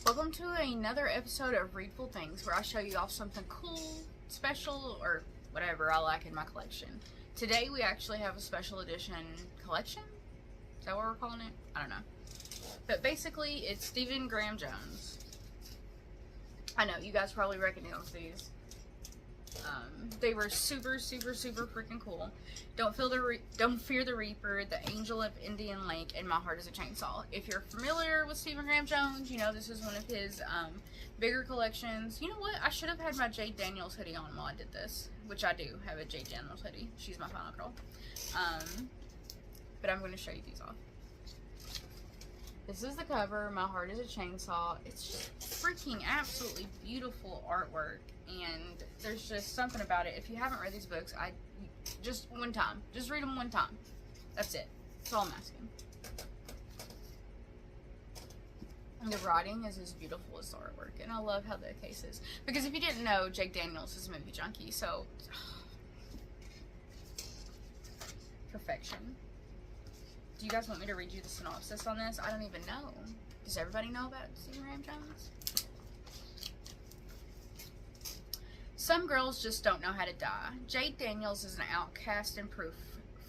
Welcome to another episode of Readful Things, where I show you off something cool, special, or whatever I like in my collection. Today we actually have a special edition collection? Is that what we're calling it? I don't know. But basically, it's Stephen Graham Jones. I know, you guys probably recognize these. They were super freaking cool. Don't Fear the Reaper, The Angel of Indian Lake, and My Heart is a Chainsaw. If you're familiar with Stephen Graham Jones, you know this is one of his bigger collections. You know what? I should have had my Jade Daniels hoodie on while I did this, which I do have a Jade Daniels hoodie. She's my final girl. But I'm going to show you these off. This is the cover. My Heart is a Chainsaw. It's just freaking absolutely beautiful artwork, and there's just something about it. If you haven't read these books, just one time. Just read them one time. That's it. That's all I'm asking. And the writing is as beautiful as the artwork, and I love how the case is. Because if you didn't know, Jake Daniels is a movie junkie, so perfection. Do you guys want me to read you the synopsis on this? I don't even know. Does everybody know about Stephen Graham Jones? Some girls just don't know how to die. Jade Daniels is an outcast in Proof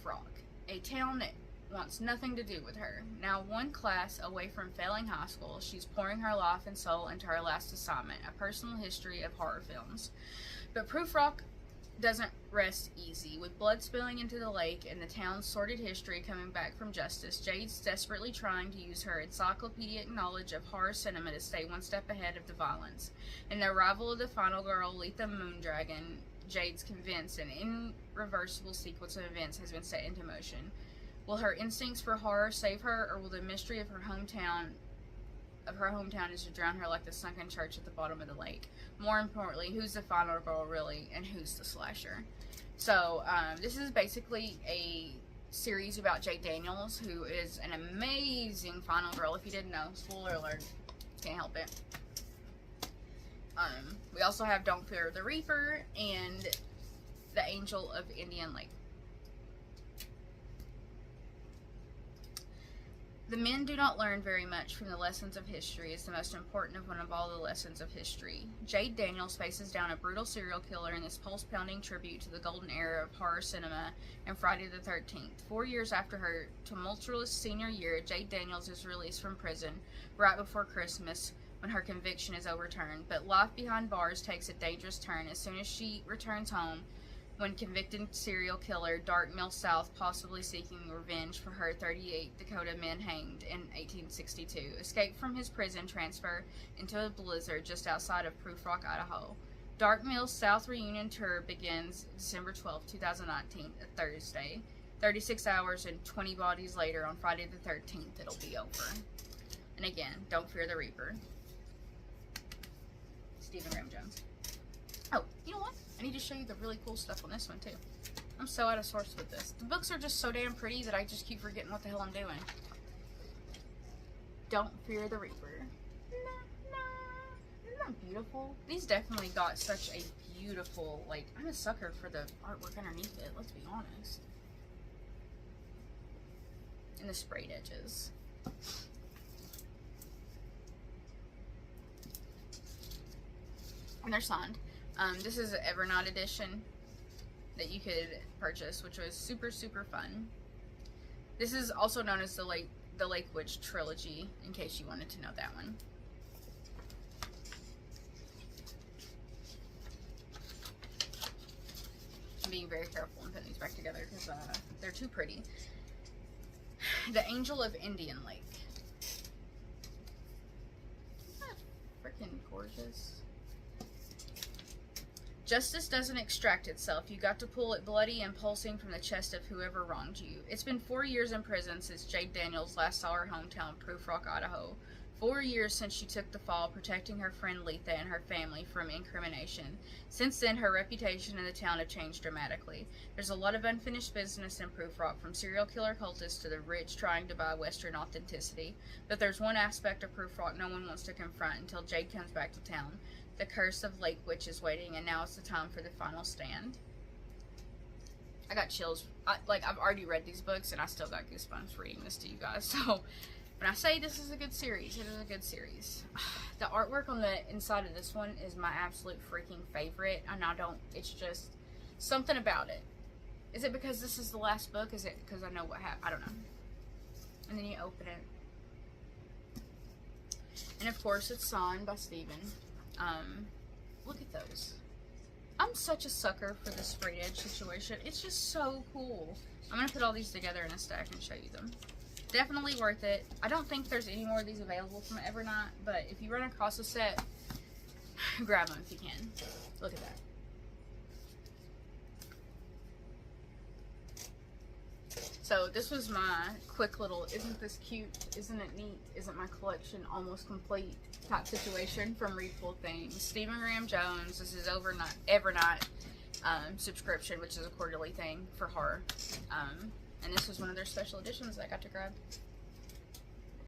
Rock, a town that wants nothing to do with her. Now one class away from failing high school, she's pouring her life and soul into her last assignment, a personal history of horror films. But Proof Rock doesn't rest easy. With blood spilling into the lake and the town's sordid history coming back from justice, Jade's desperately trying to use her encyclopedic knowledge of horror cinema to stay one step ahead of the violence. In the arrival of the final girl, Letha Moondragon, Jade's convinced an irreversible sequence of events has been set into motion. Will her instincts for horror save her, or will the mystery of her hometown is to drown her like the sunken church at the bottom of the lake? More importantly, who's the final girl really, and who's the slasher? So, this is basically a series about Jade Daniels, who is an amazing final girl. If you didn't know, spoiler alert, can't help it. We also have Don't Fear the Reaper and The Angel of Indian Lake. The men do not learn very much from the lessons of history. It's the most important of one of all the lessons of history. Jade Daniels faces down a brutal serial killer in this pulse-pounding tribute to the golden era of horror cinema and Friday the 13th. 4 years after her tumultuous senior year, Jade Daniels is released from prison right before Christmas when her conviction is overturned. But life behind bars takes a dangerous turn as soon as she returns home, when convicted serial killer Dark Mill South, possibly seeking revenge for her 38 Dakota men hanged in 1862, escaped from his prison transfer into a blizzard just outside of Proof Rock, Idaho. Dark Mill's South reunion tour begins December 12, 2019, a Thursday. 36 hours and 20 bodies later, on Friday the 13th, it'll be over. And again, Don't Fear the Reaper. Stephen Graham Jones. Oh, you know what? I need to show you the really cool stuff on this one, too. I'm so out of sorts with this. The books are just so damn pretty that I just keep forgetting what the hell I'm doing. Don't Fear the Reaper. Isn't that beautiful? These definitely got such a beautiful, like, I'm a sucker for the artwork underneath it, let's be honest. And the sprayed edges. And they're signed. This is an Evernight edition that you could purchase, which was super fun. This is also known as the Lake Witch trilogy, in case you wanted to know that one. I'm being very careful in putting these back together because they're too pretty. The Angel of Indian Lake. Isn't that freaking gorgeous? Justice doesn't extract itself. You got to pull it bloody and pulsing from the chest of whoever wronged you. It's been 4 years in prison since Jade Daniels last saw her hometown, Proof Rock, Idaho. 4 years since she took the fall, protecting her friend Letha and her family from incrimination. Since then, her reputation in the town have changed dramatically. There's a lot of unfinished business in Proof Rock, from serial killer cultists to the rich trying to buy Western authenticity. But there's one aspect of Proof Rock no one wants to confront until Jade comes back to town. The curse of Lake Witch is waiting, and now it's the time for the final stand. I got chills. I've already read these books, and I still got goosebumps reading this to you guys. So, When I say this is a good series, it is a good series. The artwork on the inside of this one is my absolute freaking favorite, and it's just something about it. Is it because this is the last book? Is it because I know what happened? I don't know. And then you open it. And of course it's signed by Steven. Look at those. I'm such a sucker for this straight edge situation. It's just so cool. I'm going to put all these together in a stack and show you them. Definitely worth it. I don't think there's any more of these available from Evernight, but if you run across a set, grab them if you can. Look at that. So this was my quick little, isn't this cute, isn't it neat, isn't my collection almost complete type situation from Read Full Things. Stephen Graham Jones, this is Evernight subscription, which is a quarterly thing for horror. And this was one of their special editions that I got to grab.